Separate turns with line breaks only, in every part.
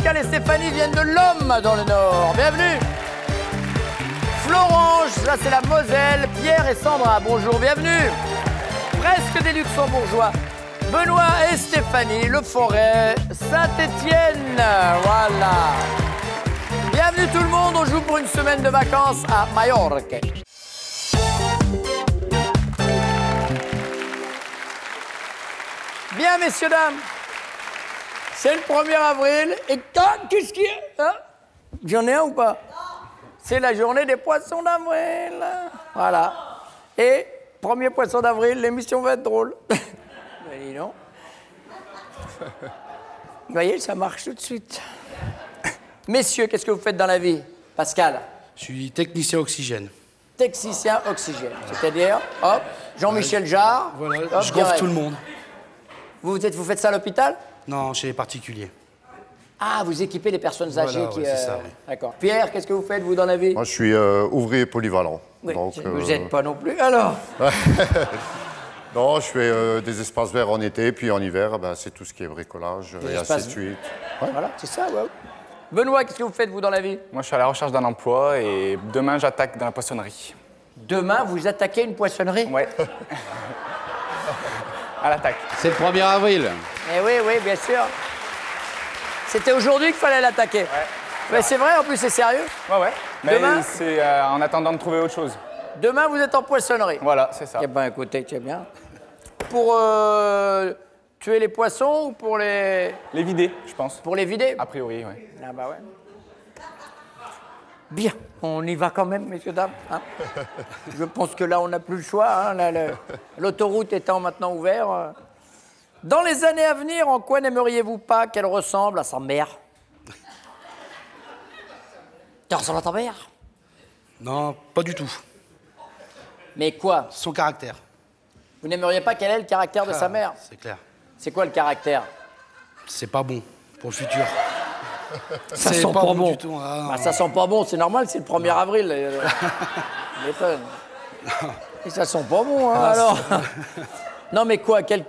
Pascal et Stéphanie viennent de l'Homme dans le Nord. Bienvenue. Florange, ça c'est la Moselle. Pierre et Sandra, bonjour, bienvenue. Presque des Luxembourgeois. Benoît et Stéphanie, Le Forêt, Saint-Étienne. Voilà. Bienvenue tout le monde, on joue pour une semaine de vacances à Majorque. Bien, messieurs, dames. C'est le 1er avril. Et qu'est-ce qu'il y a, hein? J'en ai un ou pas? C'est la journée des poissons d'avril. Voilà. Et, 1er poisson d'avril, l'émission va être drôle. Ben dis donc. Vous voyez, ça marche tout de suite. Messieurs, qu'est-ce que vous faites dans la vie? Pascal?
Je suis technicien oxygène.
Technicien oxygène. C'est-à-dire, hop, Jean-Michel Jarre.
Voilà,
hop,
je gonfle tout le monde.
Vous faites ça à l'hôpital?
Non, chez les particuliers.
Ah, vous équipez les personnes âgées
Voilà,
qui...
ouais, c'est ça, oui.
D'accord. Pierre, qu'est-ce que vous faites, vous, dans la vie?
Moi, je suis ouvrier polyvalent.
Oui,
Donc,
vous n'êtes pas non plus, alors?
Non, je fais des espaces verts en été, puis en hiver, ben, c'est tout ce qui est bricolage
Des
et
espaces-
ainsi de suite. Ouais.
Voilà, c'est ça, ouais. Benoît, qu'est-ce que vous faites, vous, dans la vie?
Moi, je suis à la recherche d'un emploi et demain, j'attaque dans la poissonnerie.
Demain, vous attaquez une poissonnerie?
Ouais. À l'attaque.
C'est le 1er avril.
Eh oui, oui, bien sûr. C'était aujourd'hui qu'il fallait l'attaquer.
Ouais.
Mais c'est vrai, en plus, c'est sérieux.
Ouais, ouais. Mais
Demain
c'est en attendant de trouver autre chose.
Demain, vous êtes en poissonnerie.
Voilà, c'est ça.
Eh ben, écoutez, c'est bien. Pour tuer les poissons ou pour les...
Les vider, je pense.
Pour les vider?
A priori, oui.
Ah bah ouais. Bien, on y va quand même, messieurs, dames. Hein. Je pense que là, on n'a plus le choix. Hein, l'autoroute étant maintenant ouverte. Dans les années à venir, en quoi n'aimeriez-vous pas qu'elle ressemble à sa mère? Tu ressembles à ta mère?
Non, pas du tout.
Mais quoi?
Son caractère.
Vous n'aimeriez pas qu'elle ait le caractère de sa mère?
C'est clair.
C'est quoi le caractère?
C'est pas bon pour le futur.
Ça
C'est
sent pas bon.
du tout. Ah, non.
Bah, ça sent pas bon, c'est normal, c'est le 1er avril. Je m'étonne. Et ça sent pas bon, hein, alors. Non, mais quoi? Quelle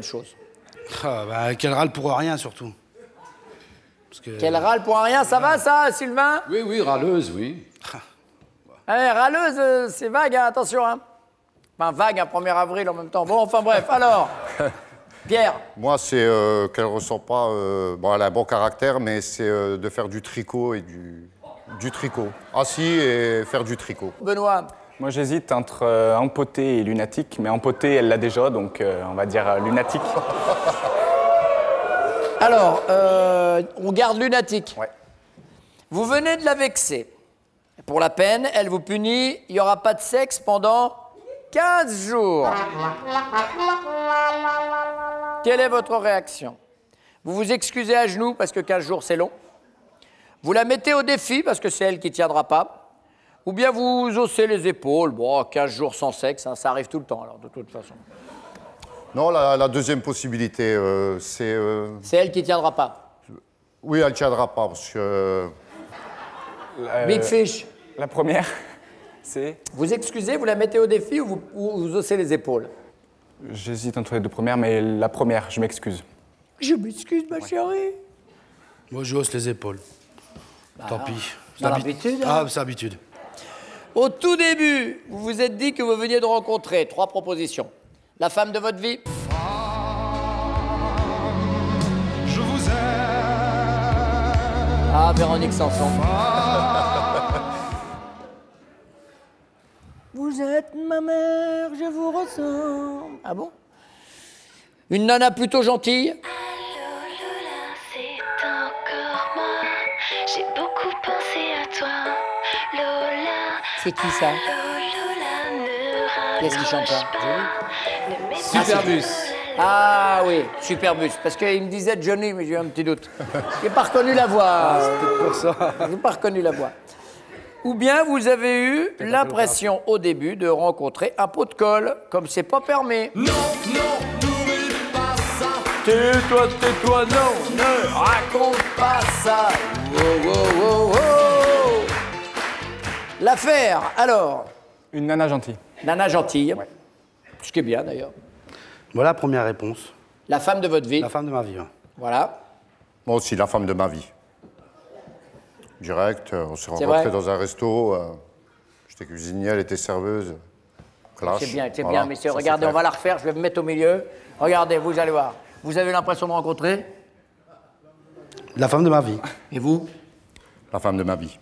chose?
Ah, bah, qu'elle râle pour rien, surtout. Parce que...
Qu'elle râle pour un rien, ça va, ça, Sylvain?
Oui, oui, râleuse, oui.
Allez, râleuse, c'est vague, hein, attention. Hein. Enfin, vague, un 1er avril en même temps. Bon, enfin bref, alors. Pierre?
Moi, c'est qu'elle ne ressent pas... bon, elle a un bon caractère, mais c'est de faire du tricot et du tricot. Assis et faire du tricot.
Benoît?
Moi, j'hésite entre empoté et lunatique. Mais empoté, elle l'a déjà, donc on va dire lunatique.
Alors, on garde lunatique.
Ouais.
Vous venez de la vexer. Pour la peine, elle vous punit, il n'y aura pas de sexe pendant 15 jours. Quelle est votre réaction? Vous vous excusez à genoux parce que 15 jours, c'est long. Vous la mettez au défi parce que c'est elle qui ne tiendra pas. Ou bien vous haussez les épaules. Bon, 15 jours sans sexe, hein, ça arrive tout le temps, alors, de toute façon.
Non, la deuxième possibilité, c'est...
C'est elle qui ne tiendra pas.
Oui, elle ne tiendra pas, parce que...
Big Fish.
La première, c'est...
Vous excusez, vous la mettez au défi ou vous haussez les épaules?
J'hésite entre les deux premières, mais la première, je m'excuse.
Je m'excuse, ma chérie.
Moi, je hausse les épaules. Tant pis. C'est
dans l'habitude, hein.
Ah, c'est l'habitude.
Au tout début, vous vous êtes dit que vous veniez de rencontrer 3 propositions. La femme de votre vie.
Je vous aime.
Ah, Véronique Sanson. Vous êtes ma mère, je vous ressemble. Ah bon? Une nana plutôt gentille.
Allô Lola, c'est encore moi. J'ai beaucoup pensé à toi, Lola.
C'est qui ça?
Lola, ne
Qu'est-ce qui chante ça?
raccroche pas. Ne mets
Superbus.
Ah oui, Superbus. Parce qu'il me disait Johnny, mais j'ai eu un petit doute. J'ai pas reconnu la voix.
C'est pour ça.
J'ai pas reconnu la voix. Ou bien vous avez eu l'impression au début de rencontrer un pot de colle, comme c'est pas permis.
Non, non, n'oublie pas ça.
Tais-toi, non, ne raconte pas ça. Wow, wow, wow, wow. L'affaire, alors,
Une nana gentille.
nana gentille,
Ouais.
ce qui est bien d'ailleurs.
Voilà la première réponse.
La femme de votre vie,
La femme de ma vie. Ouais.
voilà.
Moi aussi, la femme de ma vie. Direct, on s'est
C'est
rencontrés
vrai
dans un resto. J'étais cuisinier, elle était serveuse. Clash.
C'est
Voilà,
bien, messieurs.
ça, c'est
Regardez, on
clair.
va la refaire. Je vais me mettre au milieu. Regardez, vous allez voir. Vous avez l'impression de rencontrer?
La femme de ma vie.
Et vous?
La femme de ma vie.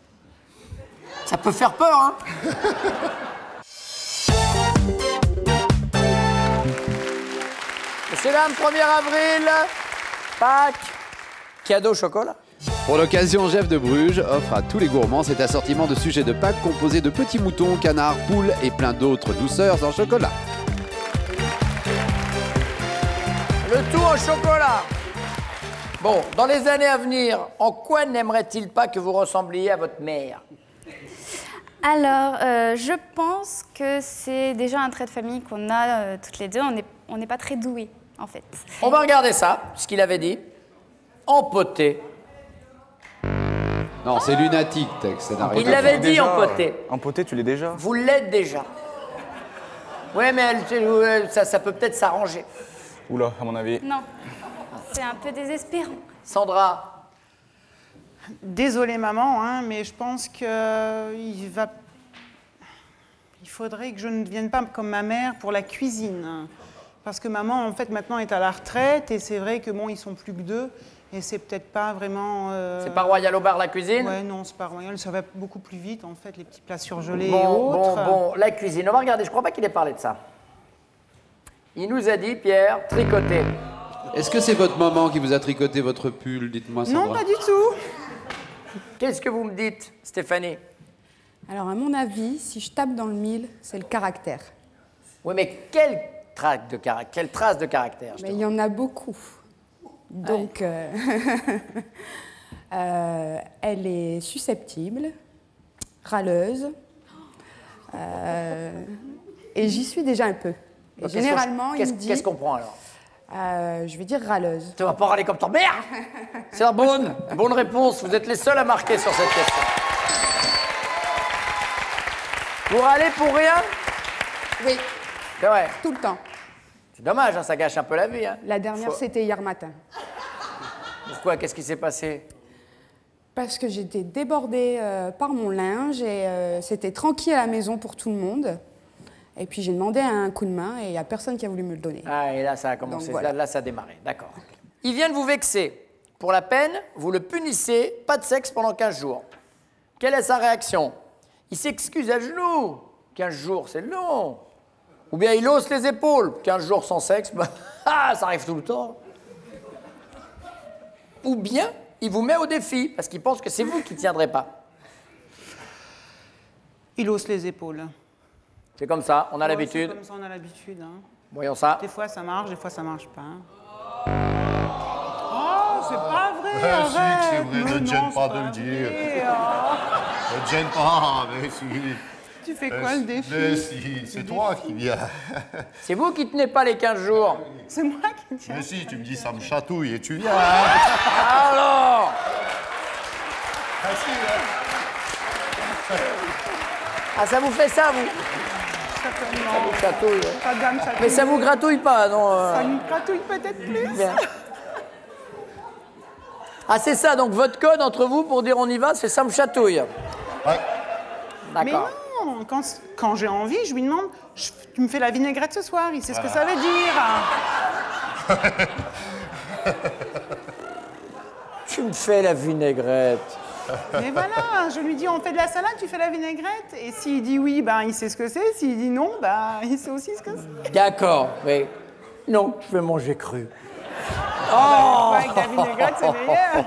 Ça peut faire peur, hein? Messieurs, dames, 1er avril, Pâques, cadeau chocolat.
Pour l'occasion, Jeff de Bruges offre à tous les gourmands cet assortiment de sujets de Pâques composé de petits moutons, canards, poules et plein d'autres douceurs en chocolat.
Le tout en chocolat. Bon, dans les années à venir, en quoi n'aimerait-il pas que vous ressembliez à votre mère?
Alors, je pense que c'est déjà un trait de famille qu'on a toutes les deux. On n'est pas très doués, en fait.
On va regarder ça, ce qu'il avait dit. Empoté.
Non, c'est lunatique, texte.
Il l'avait dit, empoté.
Empoté, tu l'es déjà.
Vous l'êtes déjà. Ouais, mais ça peut peut-être s'arranger.
Oula, à mon avis.
Non, c'est un peu désespérant.
Sandra,
Désolée maman, hein, mais je pense qu'il faudrait que je ne devienne pas comme ma mère pour la cuisine. Parce que maman, en fait, maintenant est à la retraite et c'est vrai que bon, ils sont plus que deux et c'est peut-être pas vraiment...
c'est pas royal au bar la cuisine?
Ouais, non, c'est pas royal, ça va beaucoup plus vite en fait, les petits plats surgelés et
Bon,
autres.
la cuisine. On va regarder, je crois pas qu'il ait parlé de ça. Il nous a dit, Pierre, tricoter.
Est-ce que c'est votre maman qui vous a tricoté votre pull? Dites-moi, Sandra.
Non, pas du tout.
Qu'est-ce que vous me dites, Stéphanie?
Alors, à mon avis, si je tape dans le mille, c'est le caractère.
Oui, mais quelle trace de caractère?
Mais il y en a beaucoup. Donc, elle est susceptible, râleuse, et j'y suis déjà un peu. Et
Donc,
généralement, il me dit...
Qu'est-ce qu'on prend alors?
Je vais dire râleuse.
Tu vas pas râler comme ton mère? C'est la bonne réponse. Vous êtes les seuls à marquer sur cette question. Vous râlez pour rien?
Oui,
C'est vrai.
tout le temps.
C'est dommage, hein, ça gâche un peu la vie. Hein.
La dernière, c'était hier matin.
Pourquoi? Qu'est-ce qui s'est passé?
Parce que j'étais débordée par mon linge et c'était tranquille à la maison pour tout le monde. Et puis j'ai demandé un coup de main et il n'y a personne qui a voulu me le donner.
Ah, et là, ça a commencé.
Donc, voilà.
Là, ça a démarré. D'accord. Il vient de vous vexer. Pour la peine, vous le punissez, pas de sexe pendant 15 jours. Quelle est sa réaction? Il s'excuse à genoux. 15 jours, c'est long. Ou bien il hausse les épaules. 15 jours sans sexe, bah, ça arrive tout le temps. Ou bien il vous met au défi, parce qu'il pense que c'est vous qui ne tiendrez pas.
Il hausse les épaules.
C'est comme ça, on a
Ouais,
l'habitude.
C'est comme ça, on a l'habitude. Hein.
Voyons ça.
Des fois ça marche, des fois ça marche pas. Oh, c'est pas vrai.
Si,
arrête.
c'est vrai,
Mais
ne
non,
gêne
c'est
pas de le dire.
vrai, oh.
Ne te gêne pas, mais si.
Tu fais quoi le défi?
Mais si, c'est toi qui viens.
C'est vous qui tenez pas les 15 jours.
C'est moi qui tiens.
Mais si, tu me dis ça me chatouille et tu viens.
Alors
Ah, si, hein.
Ah, ça vous fait ça, vous? Ça vous chatouille. hein.
Ta dame chatouille.
Mais ça vous gratouille pas, non
Ça me gratouille peut-être plus.
Bien. Ah, c'est ça, donc votre code entre vous pour dire on y va, c'est ça me chatouille.
Ouais.
Mais
D'accord.
non, quand j'ai envie, je lui demande, tu me fais la vinaigrette ce soir, il sait ce que ça veut dire.
Tu me fais la vinaigrette.
Mais voilà, je lui dis, on fait de la salade, tu fais la vinaigrette. Et s'il dit oui, ben, il sait ce que c'est. S'il dit non, ben, il sait aussi ce que c'est.
D'accord, oui. Non, je vais manger cru.
Oh avec la vinaigrette, c'est meilleur.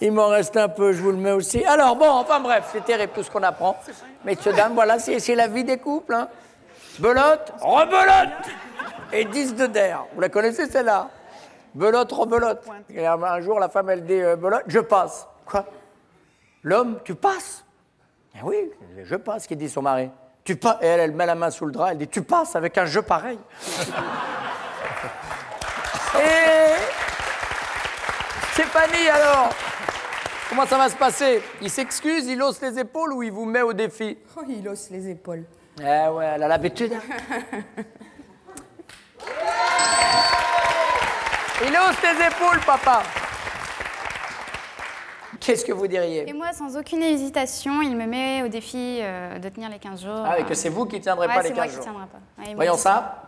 Il m'en reste un peu, je vous le mets aussi. Alors bon, enfin bref, c'est terrible tout ce qu'on apprend. Messieurs, dames, voilà, c'est la vie des couples. Hein. Belote, rebelote et 10 de der. Vous la connaissez celle-là? Belote, rebelote. Et un jour, la femme, elle dit belote, je passe. Quoi? L'homme, tu passes? Eh oui, je passe, qui dit son mari. Tu passes. Et elle met la main sous le drap, elle dit tu passes avec un jeu pareil. Et Stéphanie, alors, comment ça va se passer? Il s'excuse, il hausse les épaules ou il vous met au défi?
Oh, il hausse les épaules.
Eh ouais, elle a l'habitude. Il hausse tes épaules, papa. Qu'est-ce que vous diriez?
Et moi, sans aucune hésitation, il me met au défi de tenir les 15 jours.
Ah, et que c'est vous qui ne tiendrez pas les 15 jours.
c'est moi qui tiendrai pas. Ouais, il me
Voyons
dit
ça.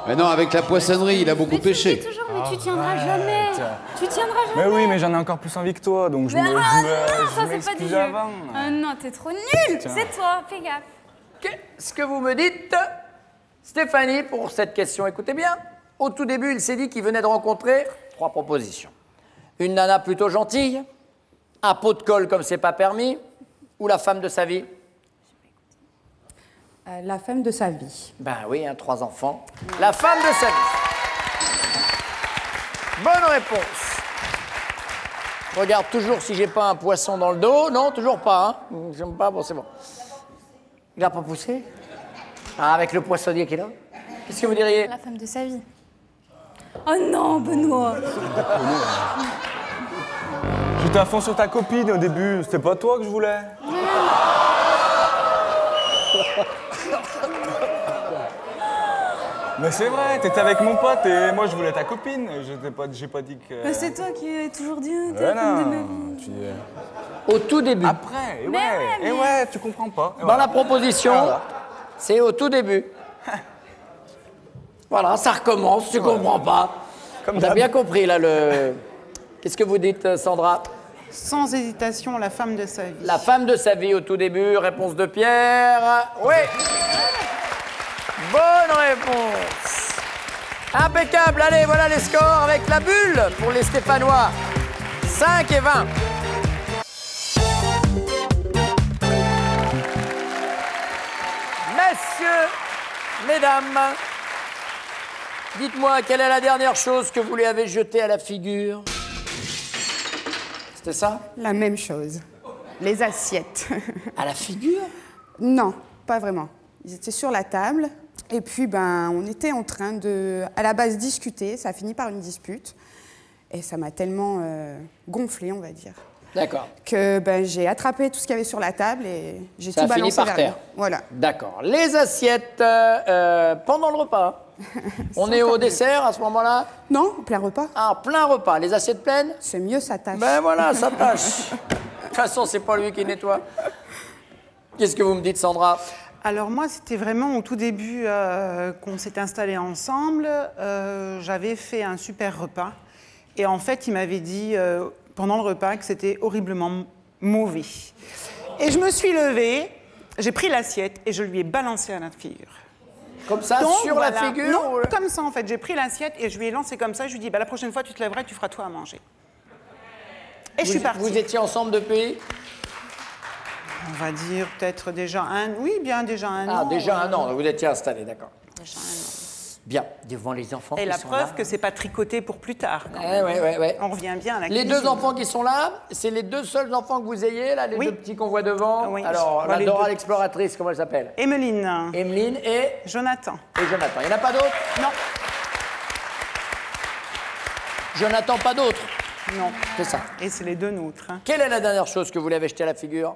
Mais non, avec la poissonnerie, il a beaucoup pêché.
Tu dis toujours, mais tu tiendras jamais. Tu tiendras
Mais
jamais.
oui, mais j'en ai encore plus envie que toi, donc je
Mais
me
non, ça c'est pas
m'excuse
du jeu.
avant.
Ah non, t'es trop nul. C'est toi, fais gaffe.
Qu'est-ce que vous me dites, Stéphanie, pour cette question? Écoutez bien. Au tout début, il s'est dit qu'il venait de rencontrer 3 propositions. Une nana plutôt gentille, un pot de colle comme c'est pas permis, ou la femme de sa vie?
La femme de sa vie.
Ben oui, 3 enfants. La femme de sa vie. Bonne réponse. Je regarde toujours si j'ai pas un poisson dans le dos. Non, toujours pas. Hein. J'aime pas, bon, c'est bon. Il a pas poussé? Ah, avec le poissonnier qui est là. Qu'est-ce que vous diriez?
La femme de sa vie. Oh non, Benoît.
J'étais à fond sur ta copine au début, c'était pas toi que je voulais. Mais c'est vrai, t'étais avec mon pote et moi je voulais ta copine. J'ai pas dit que.
Mais c'est toi qui as toujours dit, t'es
Ouais,
la femme de ma
non,
vie.
Au tout début.
Après, et ouais, tu comprends pas. Et
Dans
voilà.
la proposition,
Voilà.
c'est au tout début. Voilà, ça recommence, tu comprends pas.
Comme
T'as
d'hab.
bien compris, là, le... Qu'est-ce que vous dites, Sandra?
Sans hésitation, la femme de sa vie.
La femme de sa vie au tout début, réponse de Pierre. Oui. Bonne réponse. Impeccable. Allez, voilà les scores avec la bulle pour les Stéphanois. 5 et 20. Messieurs, mesdames, dites-moi, quelle est la dernière chose que vous lui avez jetée à la figure? C'était ça?
La même chose. Les assiettes.
À la figure?
Non, pas vraiment. Ils étaient sur la table. Et puis, ben, on était en train de, à la base, discuter. Ça a fini par une dispute. Et ça m'a tellement gonflé, on va dire.
D'accord.
Que ben, j'ai attrapé tout ce qu'il y avait sur la table et j'ai
Ça
tout
a fini
balancé
par
vers
terre.
lui. Voilà.
D'accord. Les assiettes pendant le repas. On est au dessert à ce moment-là?
Non, plein repas.
Ah, plein repas. Les assiettes pleines?
C'est mieux, ça tâche.
Ben voilà, ça tâche. De toute façon, c'est pas lui qui nettoie. Qu'est-ce que vous me dites, Sandra?
Alors moi, c'était vraiment au tout début qu'on s'est installés ensemble. J'avais fait un super repas. Et en fait, il m'avait dit pendant le repas que c'était horriblement mauvais. Et je me suis levée, j'ai pris l'assiette et je lui ai balancé à la figure.
Comme ça,
Donc,
sur
voilà.
la figure?
Non, comme ça en fait. J'ai pris l'assiette et je lui ai lancé comme ça. Je lui ai dit, bah, la prochaine fois, tu te lèveras et tu feras toi à manger. Et je suis partie.
Vous étiez ensemble depuis?
On va dire peut-être déjà déjà un an.
Ah, déjà un an. Vous étiez installés, d'accord.
Déjà un an.
Bien, devant les enfants
Et
qui
la
sont
preuve
là.
que c'est pas tricoté pour plus tard. quand
Ouais,
même.
ouais.
On revient bien à la
Les
cuisine.
2 enfants qui sont là, c'est les 2 seuls enfants que vous ayez, là, les
Oui.
2 petits qu'on voit devant.
Oui,
Alors,
je vois
la
les
Dora
deux.
l'exploratrice, comment elle s'appelle?
Emeline.
Emeline et
Jonathan.
Jonathan. Il n'y en a pas d'autres?
Non.
Je n'attends pas d'autres.
Non.
C'est ça.
Et c'est les 2 nôtres. hein.
Quelle est la dernière chose que vous lui avez jetée à la figure?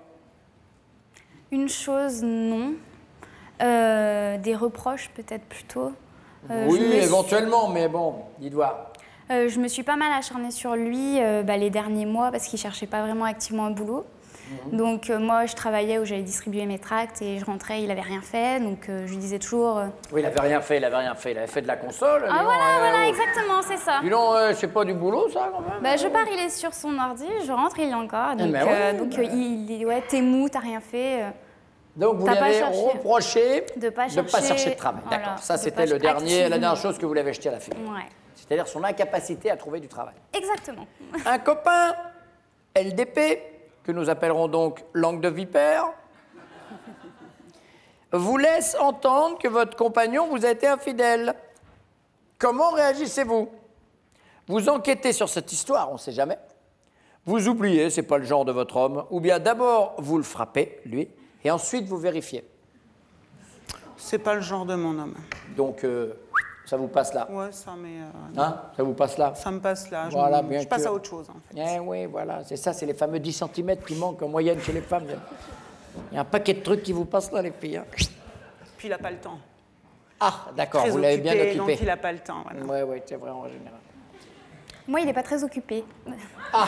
Une chose, non. Des reproches, peut-être plutôt.
Oui, éventuellement, mais bon, dites voir.
Je me suis pas mal acharnée sur lui les derniers mois parce qu'il cherchait pas vraiment activement un boulot. Donc moi, je travaillais où j'allais distribuer mes tracts et je rentrais, il avait rien fait. Donc je lui disais toujours...
Oui, il avait rien fait, il avait fait de la console.
Ah voilà, exactement, c'est ça.
Dis donc, c'est pas du boulot, ça, quand même?
Bah, je pars, il est sur son ordi, je rentre, il est encore. Donc,
ben ouais,
il est, ouais, t'es mou, t'as rien fait.
Donc vous
T'as
lui
pas
avez
cherché.
reproché
De pas
chercher de travail.
voilà,
D'accord, ça
de
c'était
pas
la dernière
activement.
chose que vous lui avez jetée à la figure.
Ouais,
C'est-à-dire son incapacité à trouver du travail.
exactement.
Un copain LDP, que nous appellerons donc langue de vipère, vous laisse entendre que votre compagnon vous a été infidèle. Comment réagissez-vous? Vous enquêtez sur cette histoire, on ne sait jamais. Vous oubliez, c'est pas le genre de votre homme. Ou bien d'abord, vous le frappez, lui, et ensuite vous vérifiez.
C'est pas le genre de mon homme.
Donc, ça vous passe là.
Ouais, ça, mais...
Hein? Ça vous passe là.
ça me passe là.
Voilà,
je passe
sûr.
à autre chose, en fait.
Eh oui, voilà, c'est ça, c'est les fameux 10 cm qui manquent en moyenne chez les femmes. Il y a un paquet de trucs qui vous passent là, les filles. Hein.
Puis il n'a pas le temps.
Ah, d'accord,
Très
vous l'avez bien
occupé, donc
occupé.
il n'a pas le temps. Voilà.
Oui, c'est vrai en général.
Moi, il n'est pas très occupé. Ah.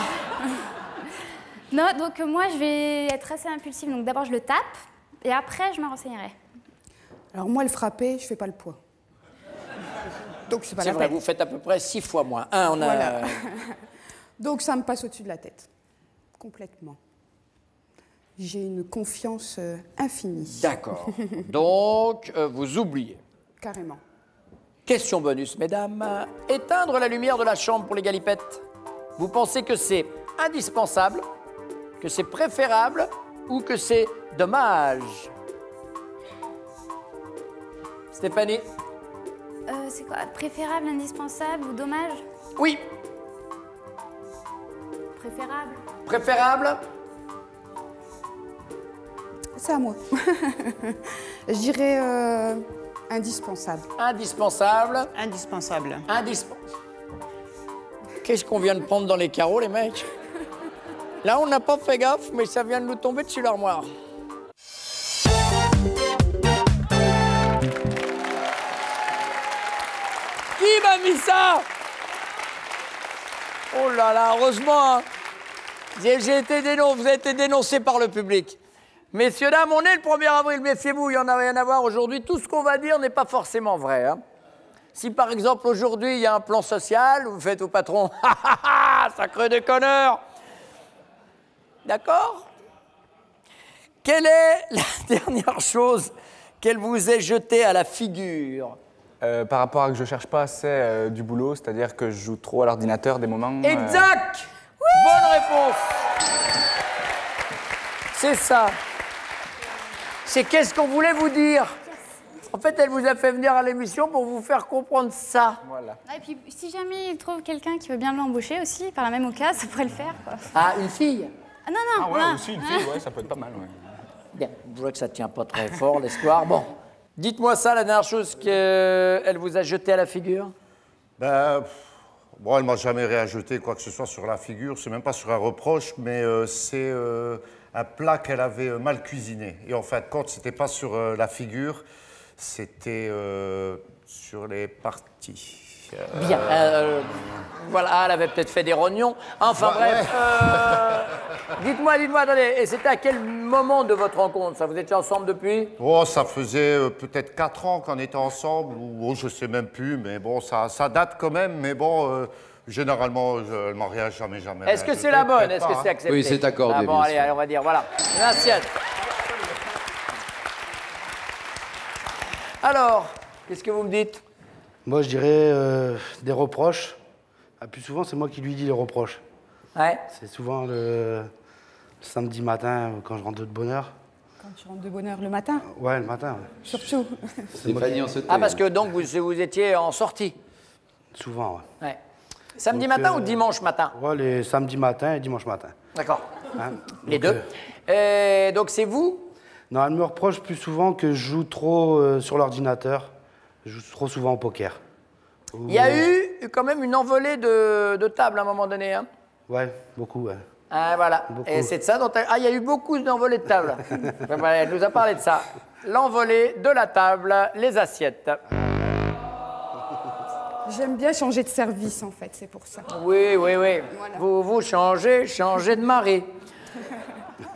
Non, donc moi, je vais être assez impulsive. Donc d'abord, je le tape et après, je me renseignerai.
Alors moi, le frapper, je fais pas le poids. Donc c'est pas
C'est
la
vrai,
peine.
vous faites à peu près 6 fois moins. On a...
Voilà. Donc ça me passe au-dessus de la tête. Complètement. J'ai une confiance infinie.
D'accord. Donc, vous oubliez.
Carrément.
Question bonus, mesdames. Éteindre la lumière de la chambre pour les galipettes. Vous pensez que c'est indispensable, que c'est préférable ou que c'est dommage? Stéphanie?
C'est quoi? Préférable, indispensable ou dommage?
Oui.
Préférable.
Préférable?
C'est à moi. Je dirais indispensable.
Indispensable.
Indispensable.
Indispensable. Qu'est-ce qu'on vient de prendre dans les carreaux, les mecs? Là, on n'a pas fait gaffe, mais ça vient de nous tomber dessus l'armoire. Qui m'a mis ça? Oh là là, heureusement, hein. J'ai été dénoncé, vous avez été dénoncé par le public. Messieurs, dames, on est le 1er avril, méfiez-vous, il n'y en a rien à voir aujourd'hui. Tout ce qu'on va dire n'est pas forcément vrai. Hein. Si par exemple aujourd'hui il y a un plan social, vous faites au patron « Ha ha ha, sacré déconneur !» D'accord? Quelle est la dernière chose qu'elle vous ait jetée à la figure?
Par rapport à que je cherche pas assez du boulot, c'est-à-dire que je joue trop à l'ordinateur des moments.
Exact! Bonne réponse! C'est ça. C'est qu'est-ce qu'on voulait vous dire. En fait, elle vous a fait venir à l'émission pour vous faire comprendre ça.
Voilà.
Ah, et puis, si jamais il trouve quelqu'un qui veut bien l'embaucher aussi, par la même occasion, ça pourrait le faire, quoi.
Ah, une fille?
Ah non, non.
Ah ouais,
non.
aussi une fille, ouais, ça peut être pas mal. Ouais.
Bien, je vois que ça tient pas très fort, l'histoire. Bon, dites-moi ça, la dernière chose qu'elle vous a jeté à la figure.
Ben, bon, elle m'a jamais réajouté quoi que ce soit sur la figure. C'est même pas sur un reproche, mais c'est un plat qu'elle avait mal cuisiné. Et en fin de compte, c'était pas sur la figure, c'était sur les parties.
Bien. Voilà, elle avait peut-être fait des rognons. Enfin
Ouais,
bref. Dites-moi, attendez, et c'était à quel moment de votre rencontre ça? Vous étiez ensemble depuis?
Oh, ça faisait peut-être 4 ans qu'on était ensemble, ou oh, je sais même plus, mais bon, ça date quand même, mais bon, généralement, le mariage, jamais.
Est-ce que c'est la bonne? Est-ce que c'est accepté?
Oui, c'est accordé,
Ah bon,
bien
allez,
sûr.
allez, on va dire, voilà. Une assiette. Alors, qu'est-ce que vous me dites?
Moi, je dirais des reproches. Ah, plus souvent, c'est moi qui lui dis les reproches.
Ouais.
C'est souvent le samedi matin, quand je rentre de bonne heure.
Quand tu rentres de bonne heure le matin,
Ouais, le matin, ouais.
surtout.
Stéphanie, on se tait.
Ah, parce que donc vous étiez en sortie?
Souvent, ouais.
Ouais. Samedi
Donc,
matin ou dimanche matin?
Ouais, les samedis matin et dimanche matin.
D'accord.
Hein.
Les
Donc,
deux. Donc c'est vous?
Non, elle me reproche plus souvent que je joue trop sur l'ordinateur. Je joue trop souvent au poker.
Il y a eu quand même une envolée de tables à un moment donné. Hein?
Ouais, beaucoup, ouais.
Ah, voilà.
Beaucoup.
Et c'est de ça dont Ah, il y a eu beaucoup d'envolées de tables. Enfin, voilà, elle nous a parlé de ça. L'envolée de la table, les assiettes.
J'aime bien changer de service, en fait, c'est pour ça.
Oui.
Voilà.
Vous changez de mari.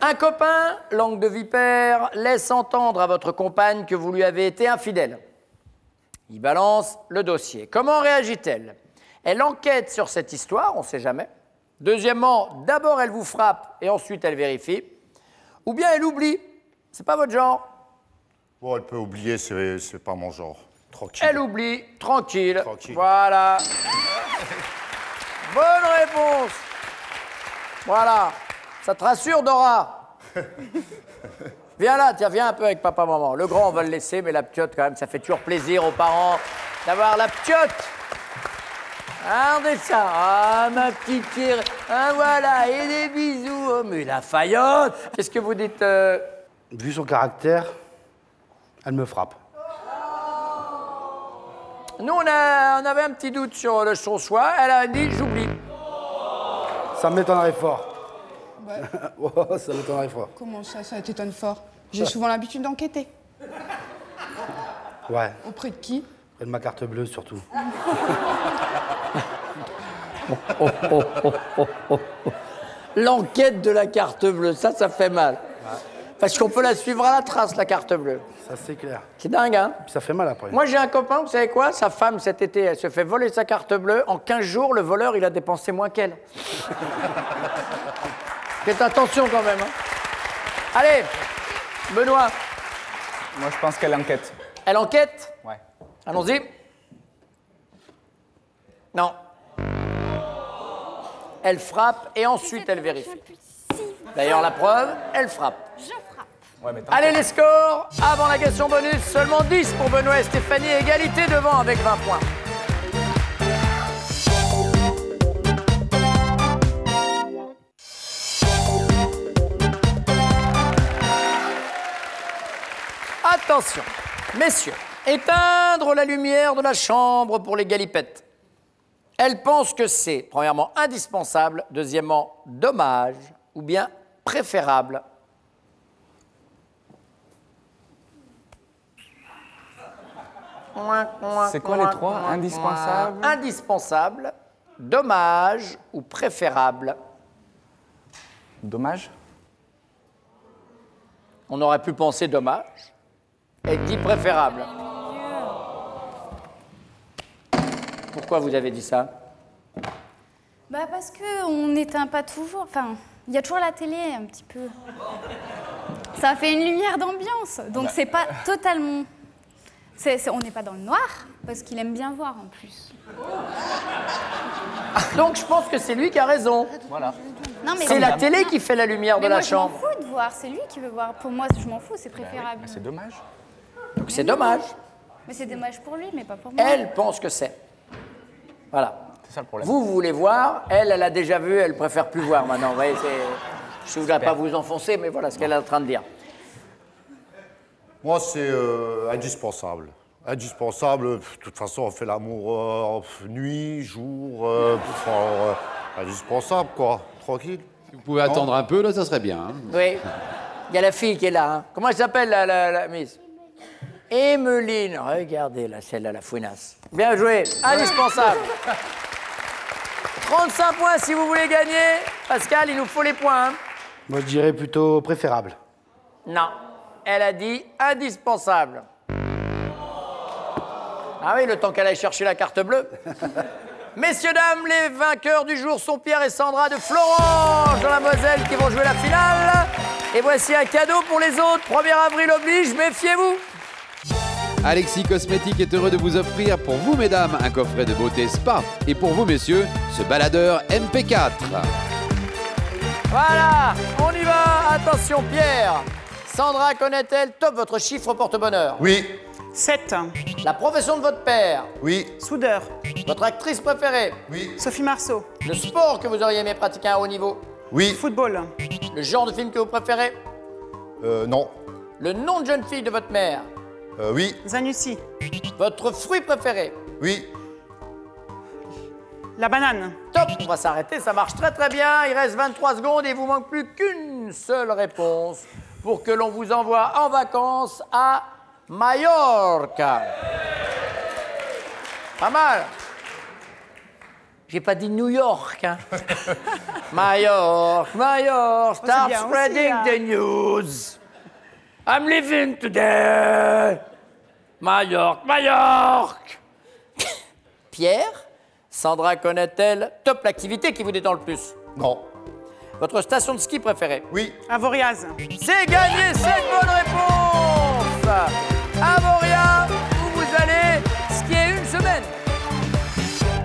Un copain, langue de vipère, laisse entendre à votre compagne que vous lui avez été infidèle. Il balance le dossier. Comment réagit-elle? Elle enquête sur cette histoire, on ne sait jamais. Deuxièmement, d'abord elle vous frappe et ensuite elle vérifie. Ou bien elle oublie. C'est pas votre genre.
Bon, elle peut oublier, c'est pas mon genre. Tranquille.
Elle oublie, tranquille.
Tranquille.
Voilà. Bonne réponse. Voilà. Ça te rassure, Dora? Viens là, tiens, viens un peu avec papa, maman. Le grand, on va le laisser, mais la p'tiote, quand même, ça fait toujours plaisir aux parents d'avoir la p'tiote. Regardez ça. Ah, ma petite tire. Ah, voilà, et des bisous. Oh, mais la faillotte. Qu'est-ce que vous dites
Vu son caractère, elle me frappe.
Nous, on avait un petit doute sur son choix. Elle a dit, j'oublie.
Ça m'étonnerait fort. Oh, ça m'étonnerait fort.
Comment ça t'étonne fort? J'ai souvent l'habitude d'enquêter.
Ouais.
Auprès de qui?
Et de ma carte bleue, surtout.
L'enquête de la carte bleue, ça fait mal. Ouais. Parce qu'on peut la suivre à la trace, la carte bleue.
Ça, c'est clair.
C'est dingue, hein?
Puis ça fait mal après.
Moi, j'ai un copain, vous savez quoi? Sa femme, cet été, elle se fait voler sa carte bleue. En 15 jours, le voleur, il a dépensé moins qu'elle. Faites attention quand même. Hein. Allez, Benoît.
Moi, je pense qu'elle enquête.
Elle enquête?
Ouais.
Allons-y. Non. Elle frappe et ensuite elle vérifie. D'ailleurs, la preuve, elle frappe.
Je frappe.
Ouais, mais
allez, les scores. Avant la question bonus, seulement 10 pour Benoît et Stéphanie. Égalité devant avec 20 points. Attention, messieurs, éteindre la lumière de la chambre pour les galipettes. Elle pense que c'est, premièrement, indispensable, deuxièmement, dommage, ou bien préférable.
C'est quoi les trois? Indispensable?
Indispensable, dommage ou préférable.
Dommage?
On aurait pu penser dommage et dit préférable. Pourquoi vous avez dit ça?
Bah parce qu'on n'éteint pas toujours, enfin, il y a toujours la télé un petit peu. Ça fait une lumière d'ambiance, donc c'est pas totalement... on n'est pas dans le noir, parce qu'il aime bien voir en plus.
Donc je pense que c'est lui qui a raison.
Voilà.
C'est la télé qui fait la lumière de la chambre.
Mais moi je m'en fous de voir, c'est lui qui veut voir. Pour moi, je m'en fous, c'est préférable.
C'est dommage.
Donc c'est dommage.
Mais c'est dommage pour lui, mais pas pour moi.
Elle pense que c'est. Voilà.
C'est ça le problème.
Vous voulez voir, elle a déjà vu, elle préfère plus voir maintenant. Vous voyez, je ne voudrais pas vous enfoncer, mais voilà ce qu'elle est en train de dire.
Moi, c'est indispensable. Indispensable, de toute façon, on fait l'amour nuit, jour, indispensable, quoi. Tranquille.
Si vous pouvez attendre un peu, là, ça serait bien. Hein.
Oui. Il y a la fille qui est là. Hein. Comment elle s'appelle, la Miss? Emeline. Regardez, là, celle-là, la fouinasse. Bien joué. Indispensable. 35 points si vous voulez gagner. Pascal, il nous faut les points. Hein.
Moi, je dirais plutôt préférable.
Non. Elle a dit indispensable. Ah oui, le temps qu'elle aille chercher la carte bleue. Messieurs, dames, les vainqueurs du jour sont Pierre et Sandra de Florence, dans la Moselle, qui vont jouer la finale. Et voici un cadeau pour les autres. 1er avril oblige, méfiez-vous.
Alexis Cosmétique est heureux de vous offrir, pour vous, mesdames, un coffret de beauté spa. Et pour vous, messieurs, ce baladeur MP4.
Voilà, on y va. Attention, Pierre. Sandra connaît-elle top votre chiffre porte-bonheur?
Oui.
7.
La profession de votre père?
Oui.
Soudeur.
Votre actrice préférée?
Oui.
Sophie Marceau.
Le sport que vous auriez aimé pratiquer à un haut niveau?
Oui.
Football.
Le genre de film que vous préférez?
Non.
Le nom de jeune fille de votre mère?
Oui.
Zanussi.
Votre fruit préféré?
Oui.
La banane.
Top, on va s'arrêter, ça marche très très bien. Il reste 23 secondes et il vous manque plus qu'une seule réponse pour que l'on vous envoie en vacances à Majorque. Pas mal. J'ai pas dit New York. Hein. Majorque, Majorque, start
bien
spreading
aussi,
the news. I'm leaving today. Majorque, Majorque. Pierre, Sandra connaît-elle top l'activité qui vous détend le plus?
Non.
Votre station de ski préférée?
Oui.
Avoriaz.
C'est gagné, c'est une bonne réponse. Avoria, où vous allez skier une semaine.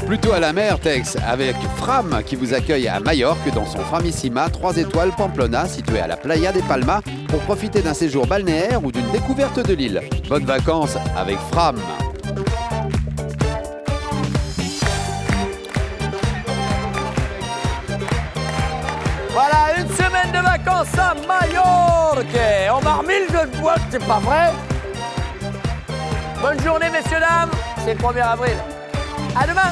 Plutôt à la mer, Tex, avec Fram qui vous accueille à Majorque dans son Framissima 3 étoiles Pamplona situé à la Playa des Palmas pour profiter d'un séjour balnéaire ou d'une découverte de l'île. Bonnes vacances avec Fram.
Voilà, une semaine de vacances à Majorque. On m'a remis le jeu de boîte, c'est pas vrai? Bonne journée, messieurs, dames. C'est le 1er avril. À demain.